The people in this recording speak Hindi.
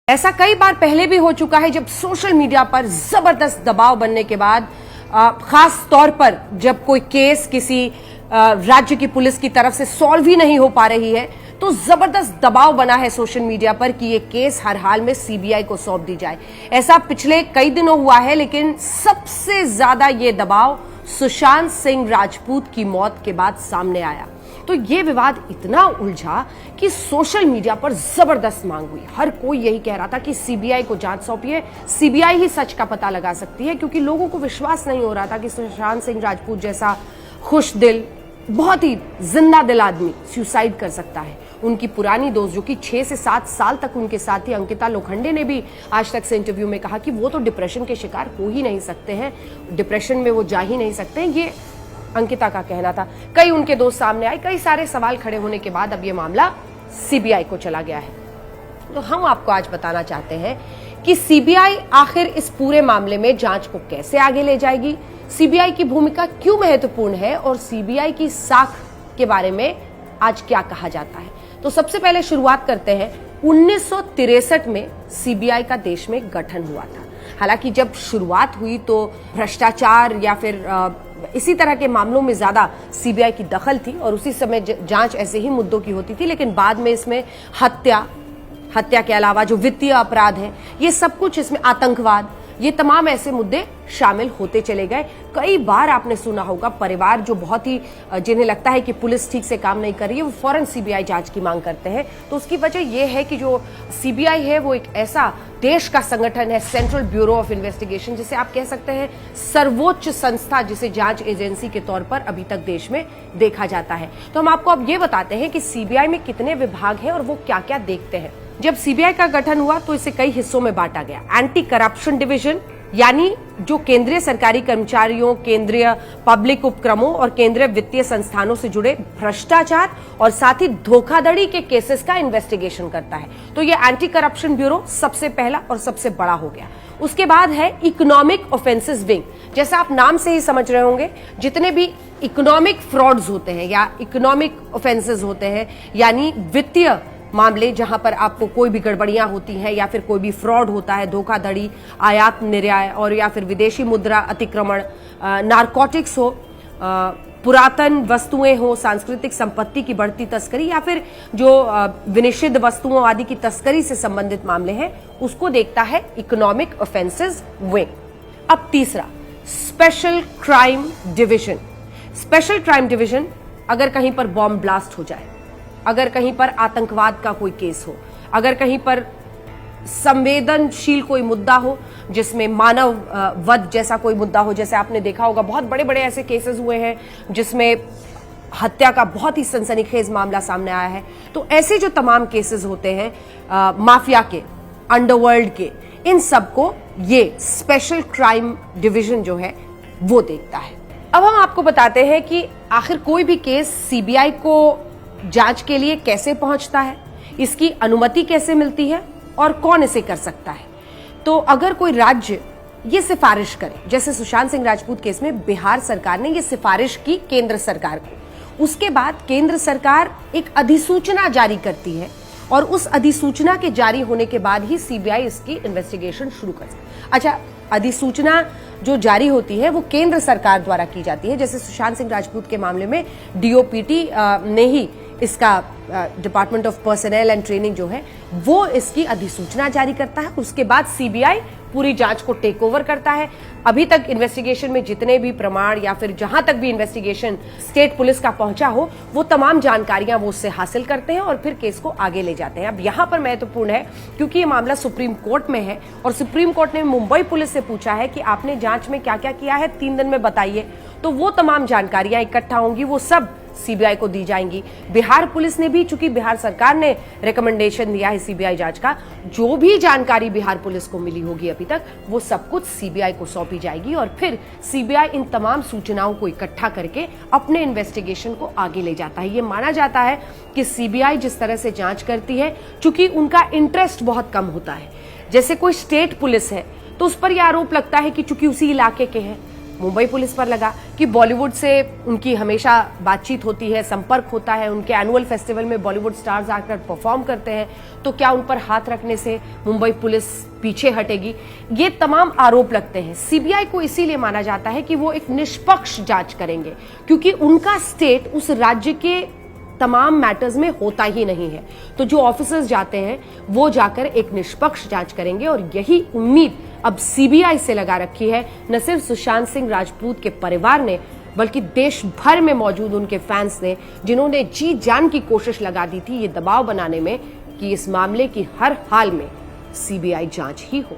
ऐसा कई बार पहले भी हो चुका है जब सोशल मीडिया पर जबरदस्त दबाव बनने के बाद खास तौर पर जब कोई केस किसी राज्य की पुलिस की तरफ से सॉल्व ही नहीं हो पा रही है तो जबरदस्त दबाव बना है सोशल मीडिया पर कि ये केस हर हाल में सीबीआई को सौंप दी जाए। ऐसा पिछले कई दिनों हुआ है, लेकिन सबसे ज्यादा ये दबाव सुशांत सिंह राजपूत की मौत के बाद सामने आया। तो ये विवाद इतना उलझा कि सोशल मीडिया पर जबरदस्त मांग हुई। हर कोई यही कह रहा था कि सीबीआई को जांच सौंपिए, सीबीआई ही सच का पता लगा सकती है, क्योंकि लोगों को विश्वास नहीं हो रहा था कि सुशांत सिंह राजपूत जैसा खुश दिल, बहुत ही जिंदा दिल आदमी सुसाइड कर सकता है। उनकी पुरानी दोस्त जो कि 6 से 7 साल तक उनके साथ थी, अंकिता लोखंडे ने भी आज तक से इंटरव्यू में कहा कि वो तो डिप्रेशन के शिकार हो ही नहीं सकते हैं, डिप्रेशन में वो जा ही नहीं सकते हैं, ये अंकिता का कहना था। कई उनके दोस्त सामने आए, कई सारे सवाल खड़े होने के बाद अब ये मामला सीबीआई को चला गया है। तो हम आपको आज बताना चाहते हैं कि सीबीआई आखिर इस पूरे मामले में जांच को कैसे आगे ले जाएगी, सीबीआई की भूमिका क्यों महत्वपूर्ण है और सीबीआई की साख के बारे में आज क्या कहा जाता है। तो सबसे पहले शुरुआत करते हैं 1963 में सीबीआई का देश में गठन हुआ था। हालांकि जब शुरुआत हुई तो भ्रष्टाचार या फिर इसी तरह के मामलों में ज्यादा सीबीआई की दखल थी और उसी समय जांच ऐसे ही मुद्दों की होती थी, लेकिन बाद में इसमें हत्या के अलावा जो वित्तीय अपराध हैं, ये सब कुछ, इसमें आतंकवाद, ये तमाम ऐसे मुद्दे शामिल होते चले गए। कई बार आपने सुना होगा परिवार जो बहुत ही जिन्हें लगता है कि पुलिस ठीक से काम नहीं कर रही है, वो फौरन सीबीआई जांच की मांग करते हैं। तो उसकी वजह यह है कि जो सीबीआई है वो एक ऐसा देश का संगठन है, सेंट्रल ब्यूरो ऑफ इन्वेस्टिगेशन, जिसे आप कह सकते हैं सर्वोच्च संस्था, जिसे जांच एजेंसी के तौर पर अभी तक देश में देखा जाता है। तो हम आपको अब ये बताते हैं कि सीबीआई में कितने विभाग हैं और वो क्या क्या देखते हैं। जब सीबीआई का गठन हुआ तो इसे कई हिस्सों में बांटा गया। एंटी करप्शन डिवीजन, यानी जो केंद्रीय सरकारी कर्मचारियों, केंद्रीय पब्लिक उपक्रमों और केंद्रीय वित्तीय संस्थानों से जुड़े भ्रष्टाचार और साथ ही धोखाधड़ी के केसेस का इन्वेस्टिगेशन करता है। तो ये एंटी करप्शन ब्यूरो सबसे पहला और सबसे बड़ा हो गया। उसके बाद है इकोनॉमिक ऑफेंसेस विंग। जैसा आप नाम से ही समझ रहे होंगे, जितने भी इकोनॉमिक फ्रॉड्स होते हैं या इकोनॉमिक ऑफेंसेस होते हैं, यानी वित्तीय मामले जहां पर आपको कोई भी गड़बड़ियां होती हैं या फिर कोई भी फ्रॉड होता है, धोखाधड़ी, आयात निर्यात और या फिर विदेशी मुद्रा अतिक्रमण, नारकोटिक्स हो, पुरातन वस्तुएं हो, सांस्कृतिक संपत्ति की बढ़ती तस्करी या फिर जो विनिषिद्ध वस्तुओं आदि की तस्करी से संबंधित मामले हैं, उसको देखता है इकोनॉमिक ऑफेंसेस विंग। अब तीसरा, special crime division. Special crime division, अगर कहीं पर बॉम्ब ब्लास्ट हो जाए, अगर कहीं पर आतंकवाद का कोई केस हो, अगर कहीं पर संवेदनशील कोई मुद्दा हो जिसमें मानव वध जैसा कोई मुद्दा हो, जैसे आपने देखा होगा बहुत बड़े बड़े ऐसे केसेस हुए हैं जिसमें हत्या का बहुत ही सनसनीखेज मामला सामने आया है। तो ऐसे जो तमाम केसेस होते हैं माफिया के, अंडरवर्ल्ड के, इन सबको ये स्पेशल क्राइम डिवीजन जो है वो देखता है। अब हम आपको बताते हैं कि आखिर कोई भी केस सीबीआई को जांच के लिए कैसे पहुंचता है, इसकी अनुमति कैसे मिलती है और कौन इसे कर सकता है। तो अगर कोई राज्य ये सिफारिश करे, जैसे सुशांत सिंह राजपूत केस में बिहार सरकार ने ये सिफारिश की केंद्र सरकार को, उसके बाद केंद्र सरकार एक अधिसूचना जारी करती है और उस अधिसूचना के जारी होने के बाद ही सीबीआई इसकी इन्वेस्टिगेशन शुरू कर सकती है। अच्छा, अधिसूचना जो जारी होती है वो केंद्र सरकार द्वारा की जाती है। जैसे सुशांत सिंह राजपूत के मामले में डीओपीटी ने ही इसका, department of personal and training जो है वो इसकी अधिसूचना जारी करता है। उसके बाद सीबीआई पूरी जांच को टेक ओवर करता है। अभी तक इन्वेस्टिगेशन में जितने भी प्रमाण या फिर जहां तक भी इन्वेस्टिगेशन स्टेट पुलिस का पहुंचा हो, वो तमाम जानकारियां वो उससे हासिल करते हैं और फिर केस को आगे ले जाते हैं। अब यहां पर महत्वपूर्ण है क्योंकि ये मामला सुप्रीम कोर्ट में है और सुप्रीम कोर्ट ने मुंबई पुलिस से पूछा है कि आपने जांच में क्या क्या किया है, 3 दिन में बताइए। तो वो तमाम जानकारियां इकट्ठा होंगी, वो सब सीबीआई को दी जाएंगी। बिहार पुलिस ने भी, चूंकि बिहार सरकार ने रिकमेंडेशन दिया है सीबीआई जांच का, जो भी जानकारी बिहार पुलिस को मिली होगी अभी तक, वो सब कुछ सीबीआई को सौंपी जाएगी और फिर सीबीआई इन तमाम सूचनाओं को इकट्ठा करके अपने इन्वेस्टिगेशन को आगे ले जाता है। ये माना जाता है कि सीबीआई जिस तरह से जांच करती है, चूंकि उनका इंटरेस्ट बहुत कम होता है। जैसे कोई स्टेट पुलिस है तो उस पर यह आरोप लगता है कि चूंकि उसी इलाके के हैं, मुंबई पुलिस पर लगा कि बॉलीवुड से उनकी हमेशा बातचीत होती है, संपर्क होता है, उनके एनुअल फेस्टिवल में बॉलीवुड स्टार्स आकर परफॉर्म करते हैं, तो क्या उन पर हाथ रखने से मुंबई पुलिस पीछे हटेगी? ये तमाम आरोप लगते हैं। सीबीआई को इसीलिए माना जाता है कि वो एक निष्पक्ष जांच करेंगे, क्योंकि उनका स्टेट उस राज्य के तमाम मैटर्स में होता ही नहीं है। तो जो ऑफिसर्स जाते हैं वो जाकर एक निष्पक्ष जांच करेंगे, और यही उम्मीद अब सीबीआई से लगा रखी है न सिर्फ सुशांत सिंह राजपूत के परिवार ने, बल्कि देश भर में मौजूद उनके फैंस ने, जिन्होंने जी जान की कोशिश लगा दी थी ये दबाव बनाने में कि इस मामले की हर हाल में सीबीआई जांच ही हो।